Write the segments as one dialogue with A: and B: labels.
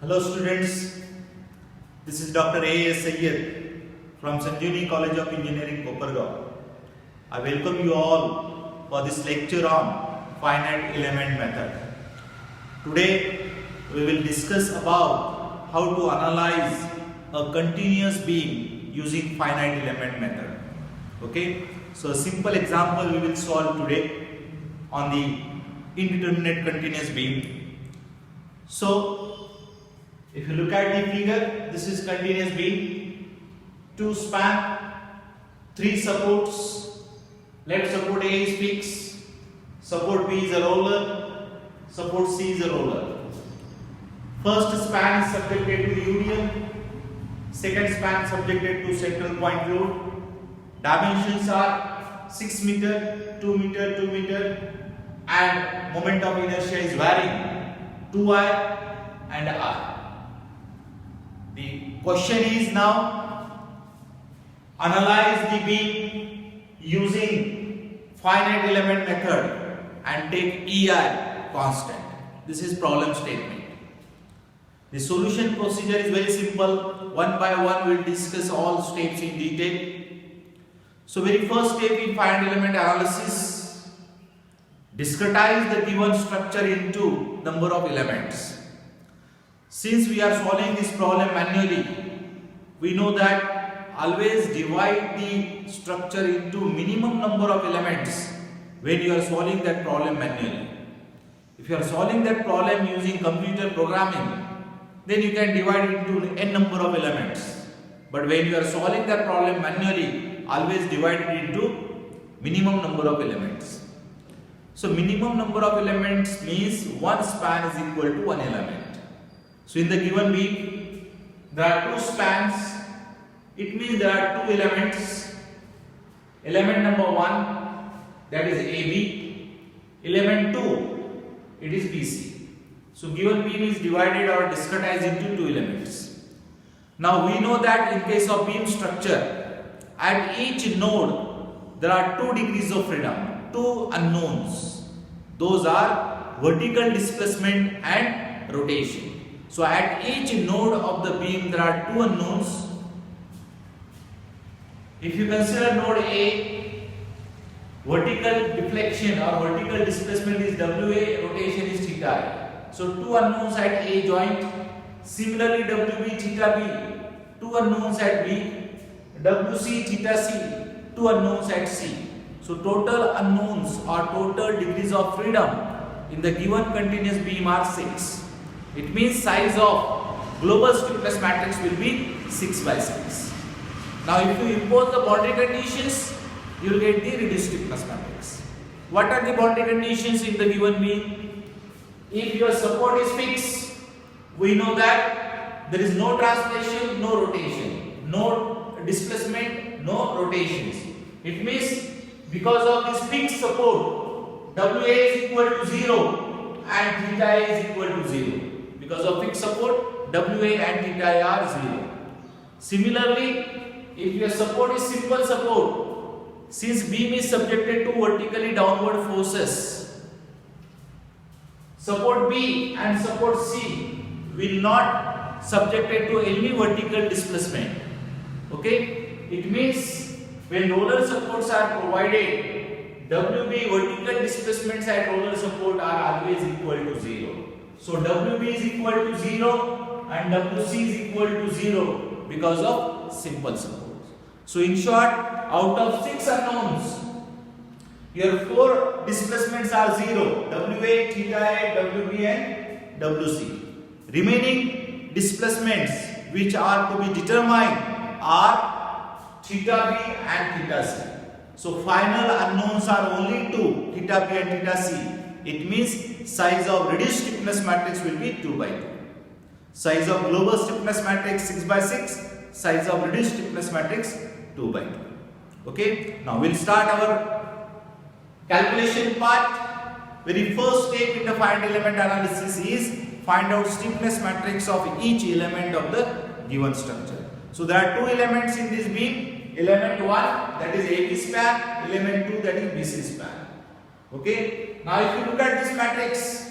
A: Hello students, this is Dr. A.S. Sayyed from Sanjeevani College of Engineering, Kopargaon. I welcome you all for this lecture on finite element method. Today we will discuss about how to analyze a continuous beam using finite element method. Okay, so a simple example we will solve today on the indeterminate continuous beam. So if you look at the figure, this is continuous beam, 2 span, 3 supports. Let support A is fixed, support B is a roller, support C is a roller. First span is subjected to UDL, second span subjected to central point load. Dimensions are 6 meter, 2 meter, 2 meter, and moment of inertia is varying 2I and I. The question is now analyze the beam using finite element method and take EI constant. This is problem statement. The solution procedure is very simple. One by one we will discuss all steps in detail. So very first step in finite element analysis, discretize the given structure into number of elements. Since we are solving this problem manually, we know that always divide the structure into minimum number of elements when you are solving that problem manually. If you are solving that problem using computer programming, then you can divide it into n number of elements. But when you are solving that problem manually, always divide it into minimum number of elements. So minimum number of elements means one span is equal to one element. So in the given beam, there are 2 spans. It means there are 2 elements. Element number 1, that is AB. Element 2, it is BC. So given beam is divided or discretized into 2 elements. Now we know that in case of beam structure, at each node there are 2 degrees of freedom, 2 unknowns. Those are vertical displacement and rotation. So at each node of the beam there are 2 unknowns. If you consider node A, vertical deflection or vertical displacement is WA, rotation is theta. So 2 unknowns at A joint. Similarly WB theta B, 2 unknowns at B. WC theta C, 2 unknowns at C. So total unknowns or total degrees of freedom in the given continuous beam are 6. It means size of global stiffness matrix will be 6 by 6. Now if you impose the boundary conditions, you will get the reduced stiffness matrix. What are the boundary conditions in the given beam? If your support is fixed, we know that there is no translation, no rotation, no displacement, no rotations. It means because of this fixed support, WA is equal to 0 and theta is equal to 0. Because of fixed support, WA and theta are 0. Similarly, if your support is simple support, since beam is subjected to vertically downward forces, support B and support C will not subjected to any vertical displacement. Okay? It means when roller supports are provided, WB vertical displacements at roller support are always equal to 0. So WB is equal to 0 and WC is equal to 0 because of simple support. So in short, out of 6 unknowns, your 4 displacements are 0. WA, theta A, WB and WC. Remaining displacements which are to be determined are theta B and theta C. So final unknowns are only 2, theta B and theta C. It means size of reduced stiffness matrix will be 2 by 2. Size of global stiffness matrix 6 by 6. Size of reduced stiffness matrix 2 by 2. Okay. Now we'll start our calculation part. Very first step in the finite element analysis is find out stiffness matrix of each element of the given structure. So there are 2 elements in this beam. Element 1, that is AB span. Element 2, that is BC span. Okay. Now if you look at this matrix,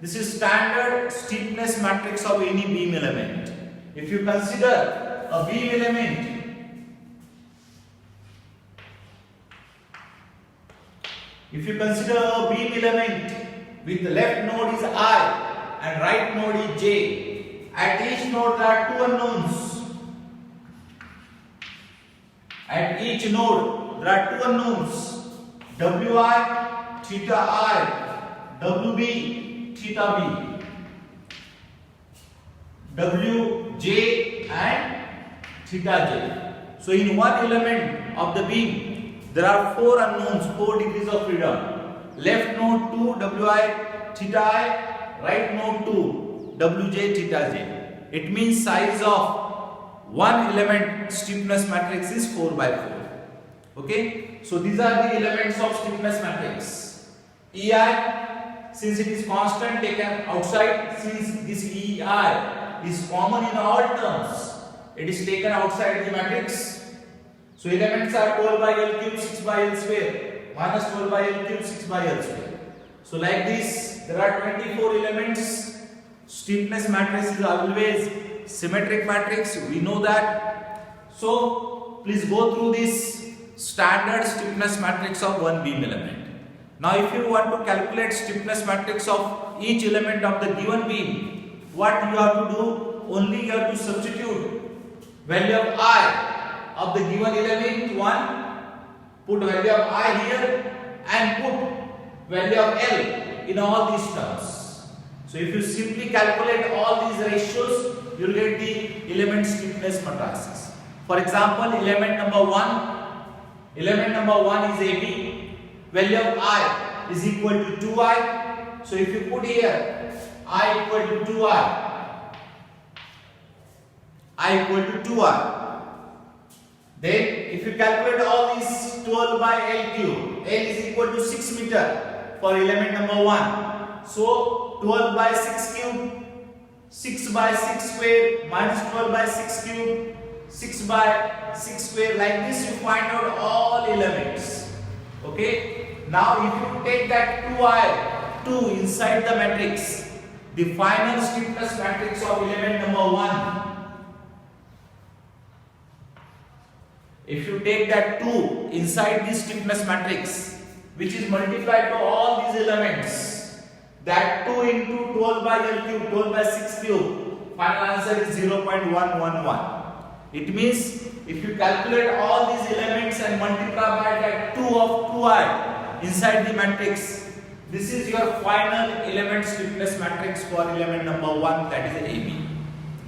A: This is standard stiffness matrix of any beam element. If you consider a beam element, with the left node is I and right node is J, at each node there are two unknowns. At each node there are two unknowns, Wi, theta I, Wb, theta b, Wj and theta j. So in one element of the beam there are four unknowns, 4 degrees of freedom. Left node 2 Wi theta I, right node 2 Wj theta j. It means size of one element stiffness matrix is 4 by 4. Okay, so these are the elements of stiffness matrix. Ei, since it is constant, taken outside. Since this Ei is common in all terms, it is taken outside the matrix. So elements are 12 by L cube 6 by L square minus 12 by L cube 6 by L square. So like this, there are 24 elements. Stiffness matrix is always symmetric matrix, we know that. So please go through this standard stiffness matrix of one beam element. Now if you want to calculate stiffness matrix of each element of the given beam, what you have to do? Only you have to substitute value of I of the given element 1, put value of I here and put value of L in all these terms. So if you simply calculate all these ratios, you will get the element stiffness matrices. For example, element number 1 is AB, value of I is equal to 2I. So if you put here I equal to 2I, then if you calculate all these 12 by L cube, L is equal to 6 meter for element number 1. So 12 by 6 cube, 6 by 6 square minus 12 by 6 cube, 6 by 6 square. Like this you find out all elements. Okay. Now if you take that 2 inside the matrix, the final stiffness matrix of element number 1. If you take that 2 inside this stiffness matrix, which is multiplied by all these elements, that 2 into 12 by L cube, 12 by 6 cube, final answer is 0.111. It means if you calculate all these elements and multiply by that 2 of 2i inside the matrix, this is your final element stiffness matrix for element number 1, that is AB.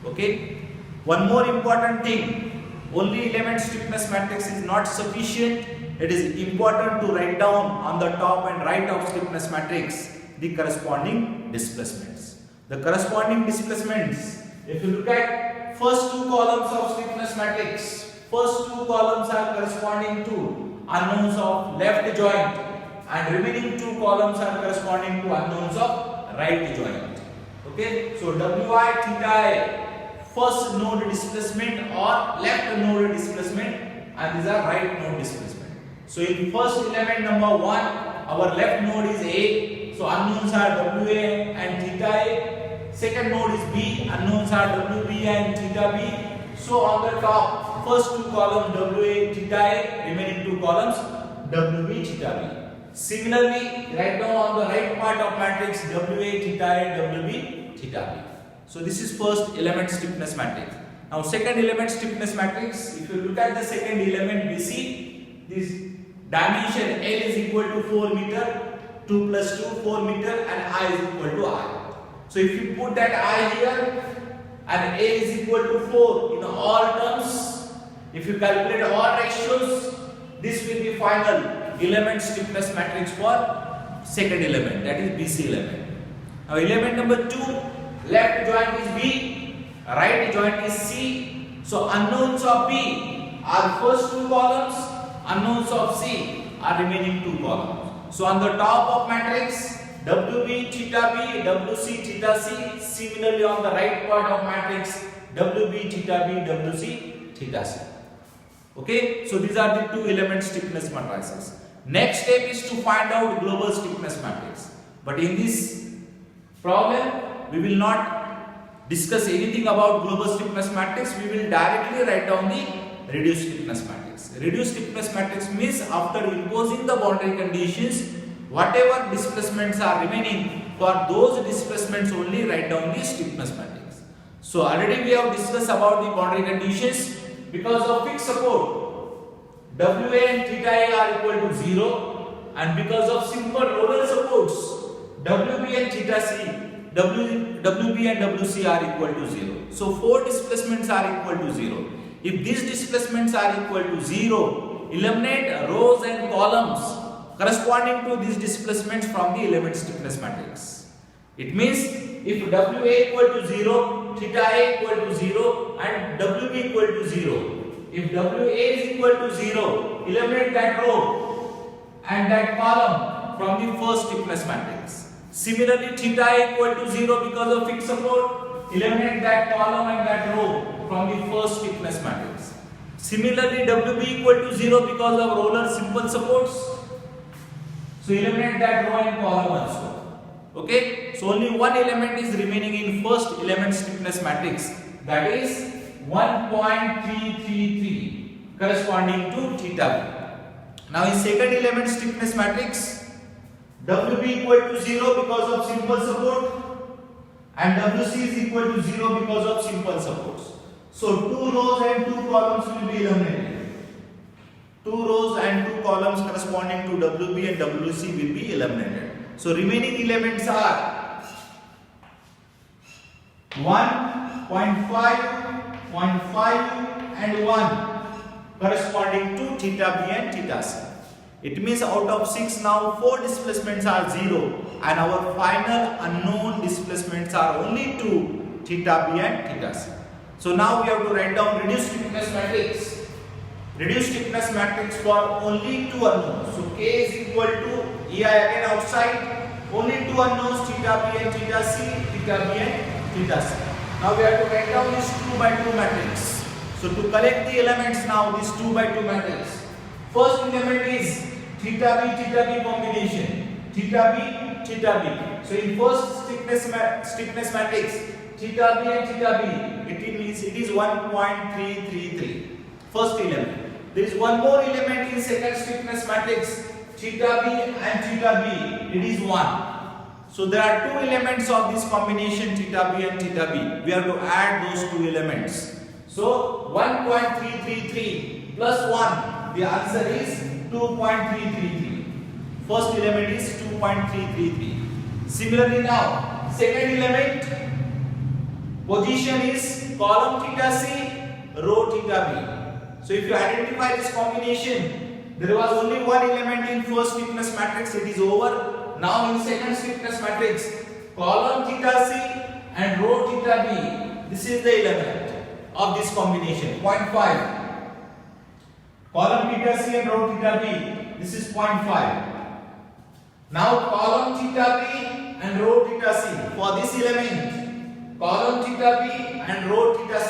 A: Okay. One more important thing. Only element stiffness matrix is not sufficient. It is important to write down on the top and right of stiffness matrix the corresponding displacements. The corresponding displacements, if you look at first two columns of stiffness matrix, first two columns are corresponding to unknowns of left joint and remaining two columns are corresponding to unknowns of right joint. Okay, so Wi theta I, first node displacement or left node displacement, and these are right node displacement. So in first element number 1, our left node is A, so unknowns are Wa and theta A. Second node is B, unknowns are Wb and theta B. So on the top, first two columns Wa theta A, remaining two columns Wb theta B. Similarly, write down on the right part of matrix Wa theta A, Wb theta B. So this is first element stiffness matrix. Now second element stiffness matrix, if you look at the second element BC, this dimension L is equal to 4 meter, 2 plus 2, 4 meter and I is equal to I. So if you put that I here and A is equal to 4 in all terms, if you calculate all ratios, this will be final element stiffness matrix for second element, that is BC element. Now element number 2, left joint is B, right joint is C. So unknowns of B are first two columns, unknowns of C are remaining two columns. So on the top of matrix Wb theta B, Wc theta C. Similarly on the right part of matrix Wb theta B, Wc theta C. Okay, so these are the two element stiffness matrices. Next step is to find out global stiffness matrix. But in this problem, we will not discuss anything about global stiffness matrix. We will directly write down the reduced stiffness matrix. Reduced stiffness matrix means after imposing the boundary conditions, whatever displacements are remaining, for those displacements only write down the stiffness matrix. So already we have discussed about the boundary conditions. Because of fixed support, WA and theta A are equal to 0, and because of simple roller supports, WB and theta C, WB and WC are equal to 0. So 4 displacements are equal to 0. If these displacements are equal to 0, eliminate rows and columns corresponding to these displacements from the element stiffness matrix. It means if WA equal to 0, theta A equal to 0 and WB equal to 0. If WA is equal to 0, eliminate that row and that column from the first stiffness matrix. Similarly, theta A equal to 0 because of fixed support, eliminate that column and that row from the first stiffness matrix. Similarly, WB equal to 0 because of roller simple supports, so eliminate that row and column also. Okay, so only one element is remaining in first element stiffness matrix, that is 1.333 corresponding to theta B. Now in second element stiffness matrix, WB equal to 0 because of simple support and WC is equal to 0 because of simple supports. So 2 rows and 2 columns will be eliminated. 2 rows and 2 columns corresponding to WB and WC will be eliminated. So remaining elements are 1, 0.5, 0.5 and 1 corresponding to theta B and theta C. It means out of 6 now 4 displacements are 0 and our final unknown displacements are only 2, theta B and theta C. So now we have to write down reduced stiffness matrix. Reduced stiffness matrix for only 2 unknowns. So K is equal to EI again outside, only 2 unknowns theta B and theta C, theta B and theta C. Now we have to write down this 2 by 2 matrix. So to collect the elements now, this 2 by 2 matrix. First element is theta B combination, theta B. So in first stiffness matrix, theta B and theta B, it means it is 1.333. First element. There is one more element in second stiffness matrix, theta B and theta B. It is 1. So there are 2 elements of this combination, theta B and theta B. We have to add those 2 elements. So 1.333 plus 1. The answer is 2.333. First element is 2.333. Similarly now, second element position is column theta C, row theta B. So if you identify this combination, there was only one element in first stiffness matrix, it is over. Now in second stiffness matrix, column theta C and row theta B. This is the element of this combination, 0.5. Column theta C and row theta B, this is 0.5. Now column theta B and row theta C, for this element, column theta B and row theta C,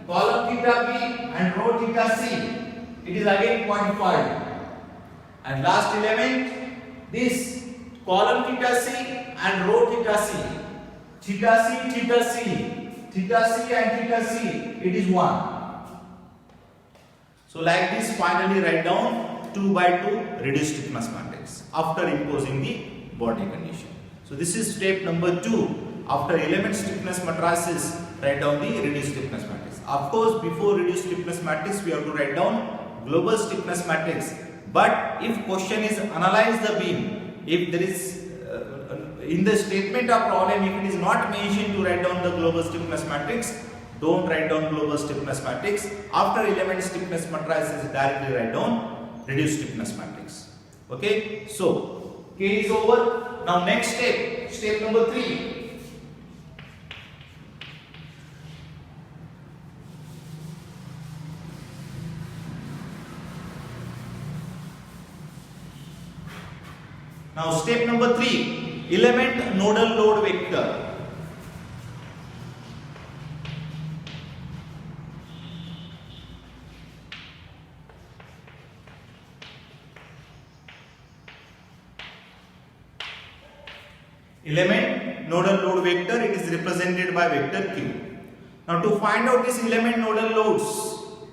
A: column theta B and row theta C, it is again 0.5. And last element, this column theta C and row theta C, theta C and theta C, it is 1. So like this, finally write down 2 by 2 reduced stiffness matrix after imposing the boundary condition. So this is step number 2. After element stiffness matrices, write down the reduced stiffness matrix. Of course, before reduced stiffness matrix, we have to write down global stiffness matrix. But if question is analyze the beam, if there is in the statement of problem, if it is not mentioned to write down the global stiffness matrix, don't write down global stiffness matrix. After element stiffness matrices, directly write down reduced stiffness matrix. Okay, so K is over. Now next step number 3. Now step number 3, element nodal load vector. Element nodal load vector, it is represented by vector Q. Now to find out this element nodal loads,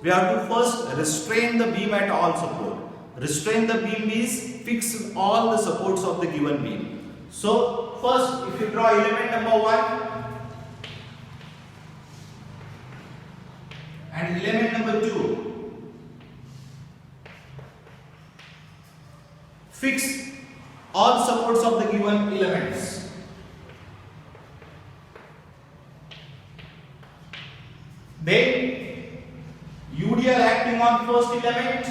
A: we have to first restrain the beam at all support. Restrain the beam means fix all the supports of the given beam. So first, if you draw element number 1 and element number 2, fix all supports of the given elements. Then UDL acting on first element,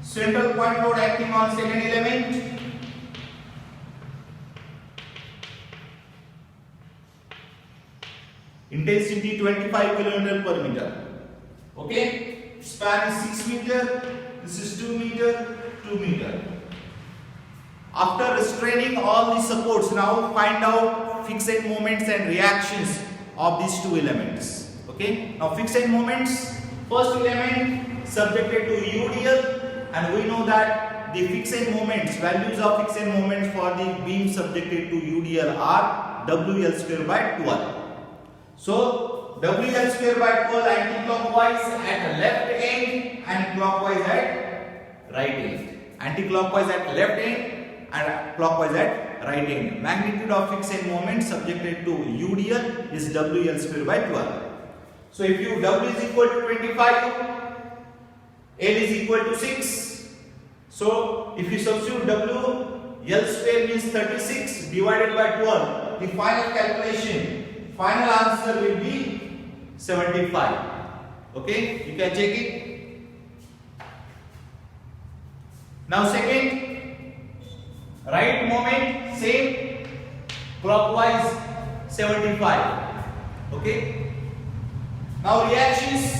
A: central point load acting on second element, intensity 25 kN per meter. Okay, span is 6 meter, this is 2 meter, 2 meter. After restraining all the supports, now find out fixed moments and reactions of these two elements. Okay, now fixed moments, first element subjected to UDL, and we know that the fixed moments, values of fixed moments for the beam subjected to UDL are WL square by 12. So WL square by 12 anti-clockwise at left end and clockwise at right end. Anti-clockwise at left end and clockwise at right end. Magnitude of fixed moment subjected to UDL is WL square by 12. So if you W is equal to 25, L is equal to 6. So if you substitute W, L square means 36 divided by 12. The final calculation, final answer will be 75. Okay, you can check it. Now second, right moment same, clockwise 75. Okay. Now reactions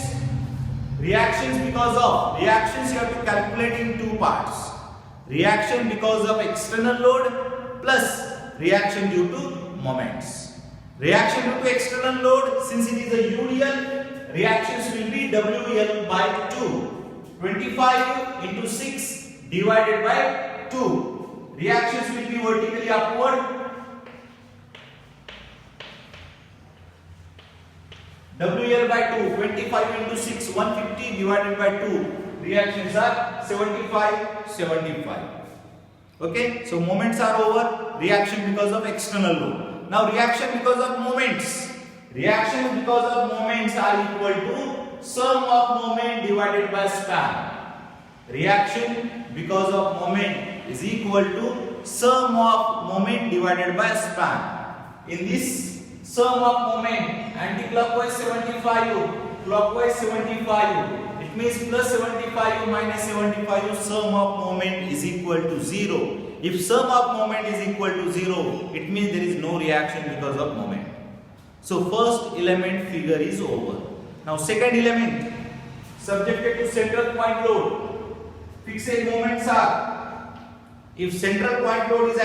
A: you have to calculate in two parts. Reaction because of external load plus reaction due to moments. Reaction due to external load, since it is a UDL, reactions will be WL by 2. 25 into 6 divided by 2. Reactions will be vertically upward. WL by 2, 25 into 6, 150 divided by 2. Reactions are 75, 75. Okay, so moments are over. Reaction because of external load. Now reaction because of moments. Reaction because of moments are equal to sum of moment divided by span. Reaction because of moment is equal to sum of moment divided by span. In this sum of moment, anti-clockwise 75, clockwise 75, it means plus 75 minus 75, sum of moment is equal to 0. If sum of moment is equal to 0, it means there is no reaction because of moment. So first element figure is over. Now second element, subjected to central point load, fixed moments are, if central point load is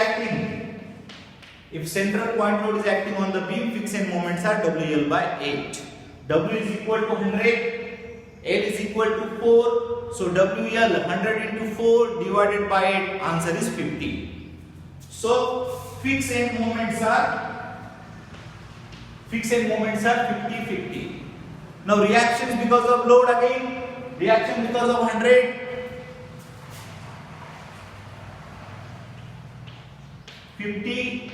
A: acting on the beam, fixed moments are WL by 8. W is equal to 100, L is equal to 4. So WL 100 into 4 divided by 8, answer is 50. So fixed moments are 50-50. Now reactions because of load again, reaction because of 100, 50,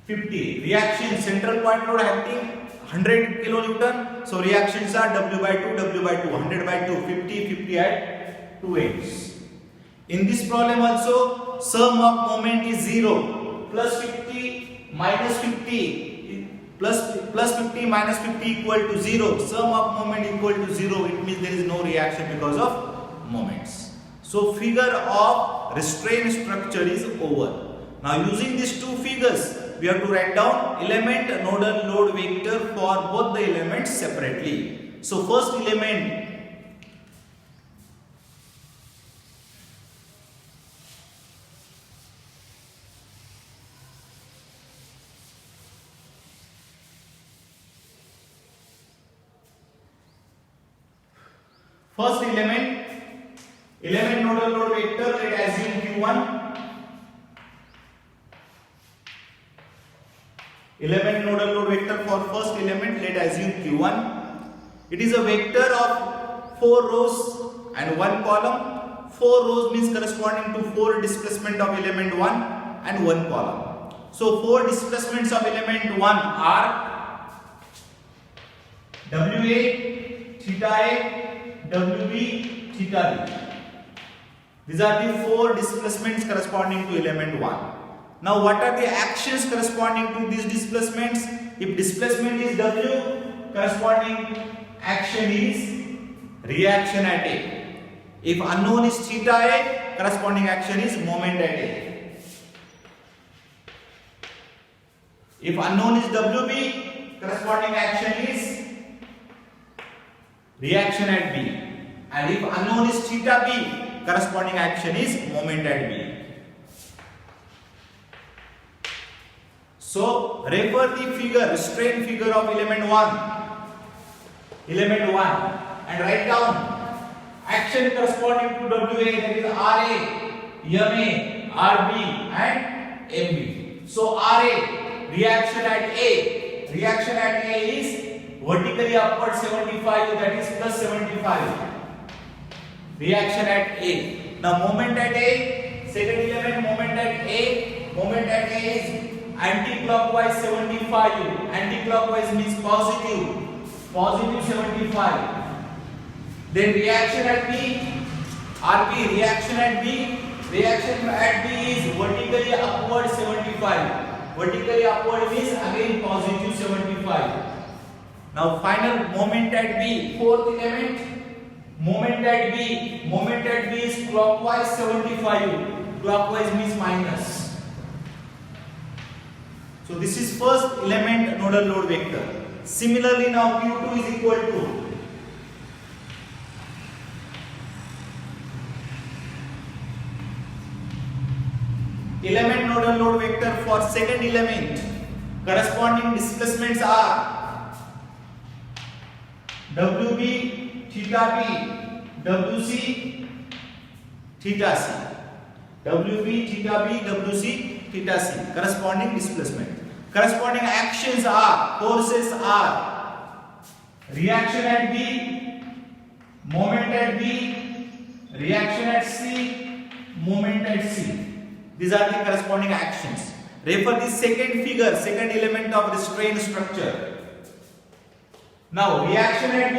A: 50. Reaction central point load acting 100 kilonewton. So reactions are W by 2, 100 by 2, 50, 50 at two ends. In this problem also, sum of moment is 0. Plus 50 minus 50, plus 50 minus 50 equal to 0. Sum of moment equal to 0. It means there is no reaction because of moments. So figure of restraint structure is over. Now using these two figures, we have to write down element nodal load vector for both the elements separately. So first element, element nodal load vector, let us assume Q1. Element nodal load vector for first element, let assume Q1. It is a vector of 4 rows and 1 column. 4 rows means corresponding to 4 displacement of element 1 and 1 column. So 4 displacements of element 1 are WA, theta A, WB, theta B. These are the 4 displacements corresponding to element 1. Now what are the actions corresponding to these displacements? If displacement is W, corresponding action is reaction at A. If unknown is theta A, corresponding action is moment at A. If unknown is WB, corresponding action is reaction at B. And if unknown is theta B, corresponding action is moment at B. So refer the figure, strain figure of element 1. Element 1 and write down action corresponding to WA, that is RA, MA, RB and MB. So RA, reaction at A. Reaction at A is vertically upward 75, that is plus 75. Reaction at A. Now moment at A, second element moment at A. Moment at A is anti-clockwise 75. Anti-clockwise means positive. Positive 75. Then reaction at B. RB, reaction at B. Reaction at B is vertically upward 75. Vertically upward means again positive 75. Now final moment at B, fourth element. Moment at B. Moment at B is clockwise 75. Clockwise means minus. So this is first element nodal load vector. Similarly now Q2 is equal to element nodal load vector for second element. Corresponding displacements are WB, theta B, WC, theta C. WB, theta B, WC, theta C. Corresponding displacement. Corresponding actions are, forces are reaction at B, moment at B, reaction at C, moment at C. These are the corresponding actions. Refer the second figure, second element of restraint structure. Now reaction at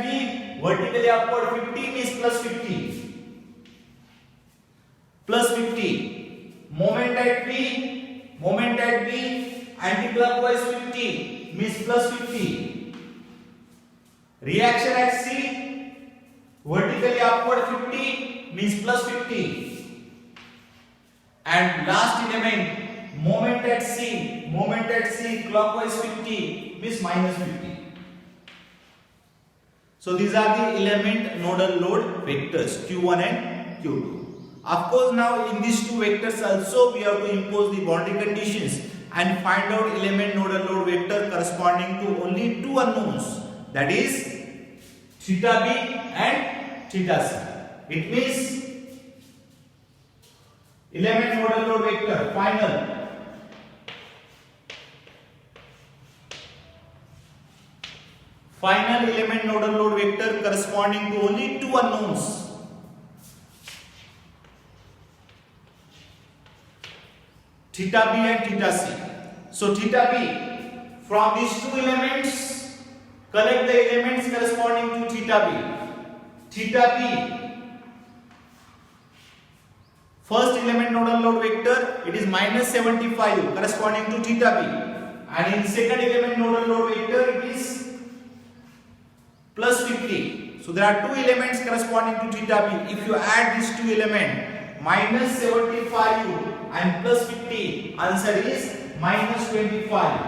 A: B, vertically upward 50 means plus 50. Plus 50. Moment at B, anti-clockwise 50 means plus 50. Reaction at C, vertically upward 50 means plus 50. And last element, moment at C, clockwise 50 means minus 50. So these are the element nodal load vectors Q1 and Q2. Of course, now in these two vectors also we have to impose the boundary conditions and find out element nodal load vector corresponding to only two unknowns, that is theta B and theta C. It means element nodal load vector final element nodal load vector corresponding to only two unknowns, theta B and theta C. So theta B, from these two elements collect the elements corresponding to theta B. Theta B, first element nodal load vector, it is minus 75 corresponding to theta B, and in second element nodal load vector it is plus 50. So there are two elements corresponding to theta B. If you add these two elements, minus 75 and plus 50, answer is minus 25.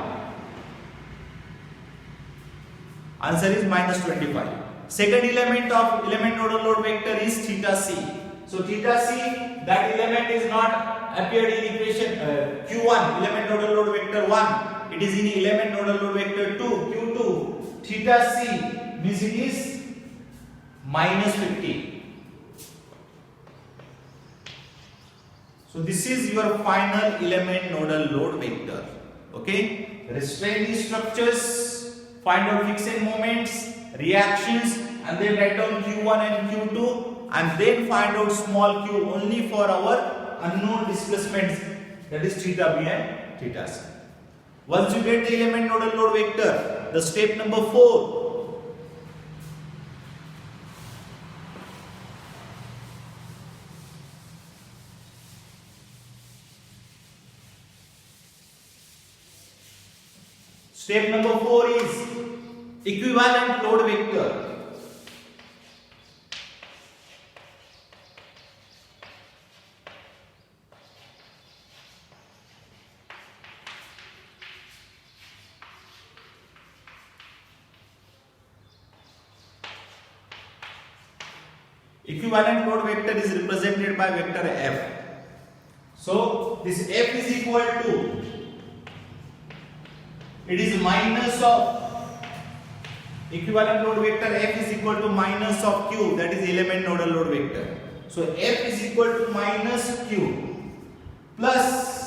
A: Answer is minus 25. Second element of element nodal load vector is theta C. So theta C, that element is not appeared in equation Q1, element nodal load vector 1. It is in element nodal load vector 2, Q2. Theta C means it is minus 50. So this is your final element nodal load vector. Okay, restrain these structures, find out fixed moments, reactions, and then write down Q1 and Q2, and then find out small q only for our unknown displacements, that is theta b and theta c. Once you get the element nodal load vector, the step number 4. Step number 4 is equivalent load vector. Equivalent load vector is represented by vector F. So this F is equal to, it is minus of, equivalent load vector F is equal to minus of Q, that is element nodal load vector. So F is equal to minus Q plus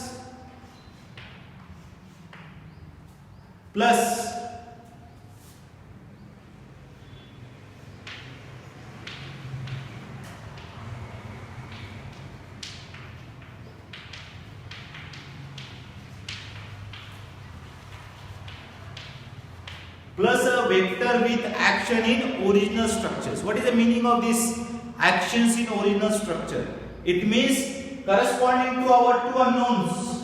A: a vector with action in original structures. What is the meaning of this actions in original structure? It means corresponding to our two unknowns.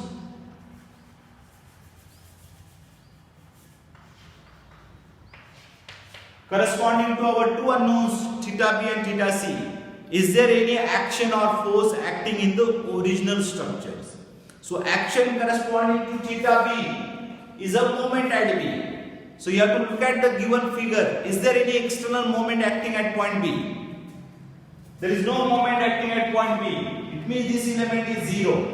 A: Corresponding to our two unknowns, theta b and theta c, is there any action or force acting in the original structures? So action corresponding to theta b is a moment at B. So you have to look at the given figure. Is there any external moment acting at point B? There is no moment acting at point B. It means this element is 0.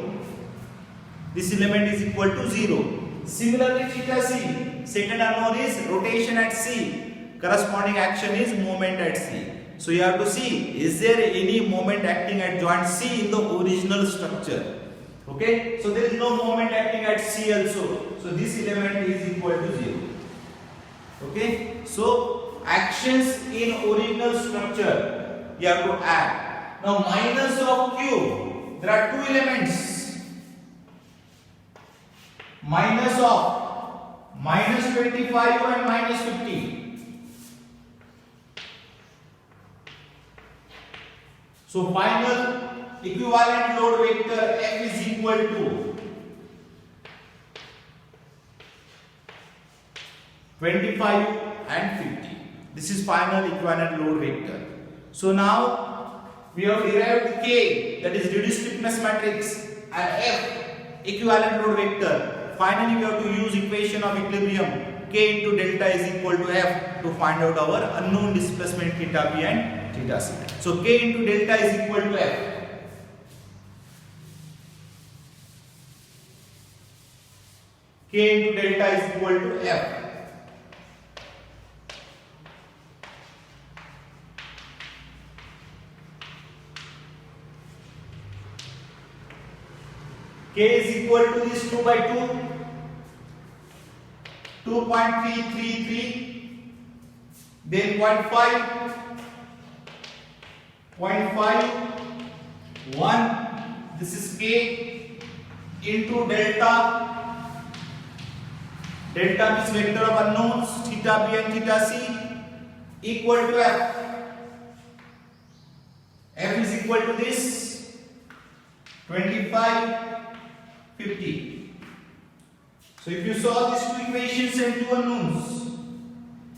A: This element is equal to 0. Similarly, theta c, second unknown is rotation at C. Corresponding action is moment at C. So you have to see, is there any moment acting at joint C in the original structure? Okay. So there is no moment acting at C also. So this element is equal to 0. Okay, so actions in original structure you have to add. Now minus of Q, there are two elements. Minus of minus 25 and minus 50. So final equivalent load vector F is equal to 25 and 50. This is final equivalent load vector. So now we have derived K, that is reduced stiffness matrix, and F, equivalent load vector. Finally we have to use equation of equilibrium, K into delta is equal to F, to find out our unknown displacement theta b and theta c. So K into delta is equal to F. K into delta is equal to F. K is equal to this 2 by 2, 2.333, then 0.5, 1, this is K into delta. Delta means vector of unknowns, theta b and theta c, equal to F. F is equal to this, 25, 50. So if you saw these two equations and two unknowns,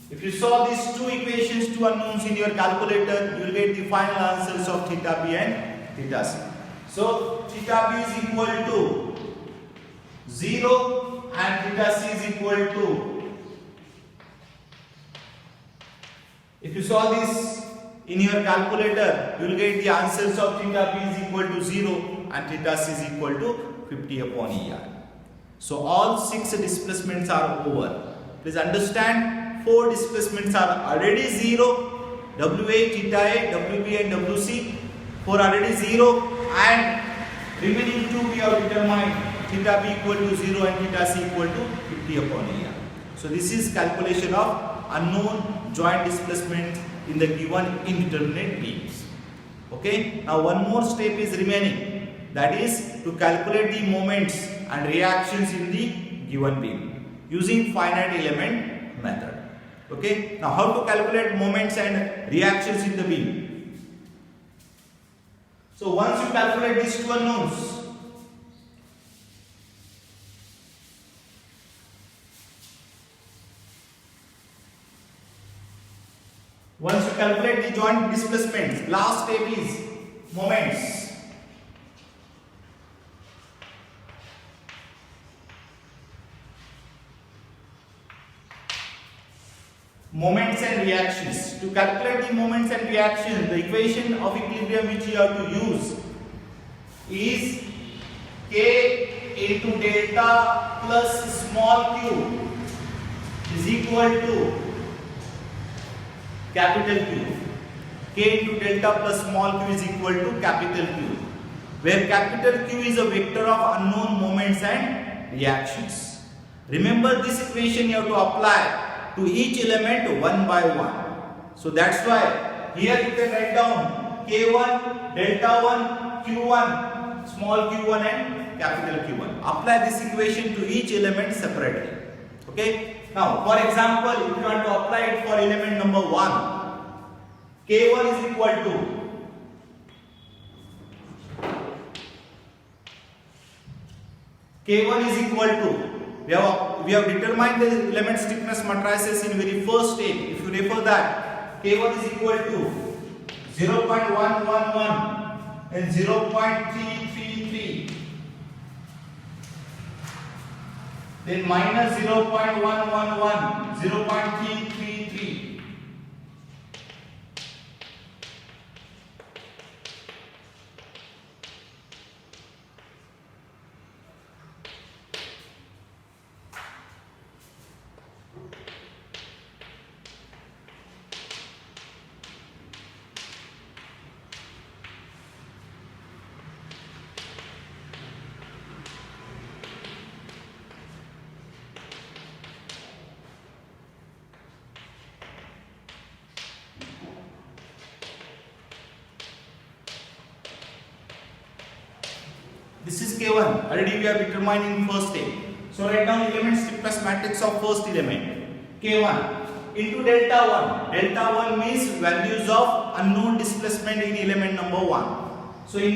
A: if you saw these two equations, two unknowns in your calculator, you will get the final answers of theta b and theta c. So theta b is equal to 0 and theta c is equal to, if you saw this in your calculator, you will get the answers of theta b is equal to 0 and theta c is equal to 50 upon ER. So all 6 displacements are over. Please understand, 4 displacements are already 0. WA, theta A, WB and WC, 4 already 0, and Remaining two we have determined theta b equal to 0 and theta c equal to 50 upon area. So this is calculation of unknown joint displacement in the given indeterminate beams. Okay. Now one more step is remaining, that is to calculate the moments and reactions in the given beam using finite element method. Okay. Now how to calculate moments and reactions in the beam? So once you calculate these two unknowns, once you calculate the joint displacements, last step is moments. Moments and reactions. To calculate the moments and reactions, the equation of equilibrium which you have to use is K into delta plus small q is equal to capital Q. K into delta plus small q is equal to capital Q, where capital Q is a vector of unknown moments and reactions. Remember, this equation you have to apply to each element one by one. So that's why here you can write down K1, delta 1, Q1, small q1 and capital Q1. Apply this equation to each element separately. Okay. Now, for example, if you want to apply it for element number 1, K1 is equal to we have determined the element stiffness matrices in very first step. If you refer that, K1 is equal to 0.111 and 0.333, then minus 0.111, 0.333. This is K1. Already we are determining first step. So write down element stiffness matrix of first element. K1 into delta 1. Delta 1 means values of unknown displacement in element number 1. So in